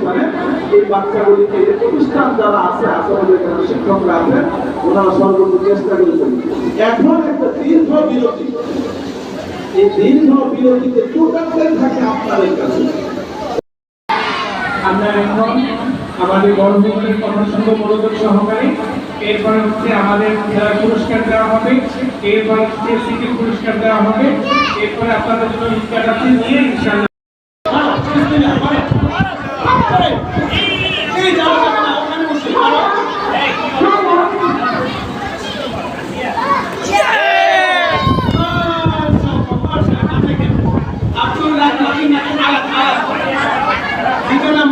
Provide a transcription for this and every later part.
অনুষ্ঠানে এই বাচ্চাগুলিকে যে প্রতিষ্ঠান যারা আছে আসলে যারা শিক্ষকরা আছেন ওনারা সর্বোচ্চ চেষ্টা করেছেন। এখন একটা দীর্ঘ বিরতি, এই দীর্ঘ বিরতিতে টোটালটাই থাকে আপনাদের কাছে। আমরা এখন আমাদের গণভবনের প্রশাসন মনোযোগ সহকারে, এরপরে হচ্ছে আমাদের খেলার পুরস্কার দেওয়া হবে, এরপরে হচ্ছে সিটি পুরস্কার দেওয়া হবে, এরপরে আপনাদের জন্য ইস্কাটাতে নিয়ে ইনশাআল্লাহ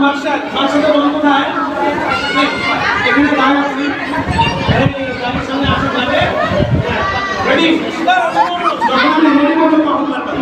মার্শাল বন্ধু নাই এখানে দাঁড়ান আপনি গাড়ির সামনে আসা যাবে রেডি যখন আমি রেডি করবো তখন মারবেন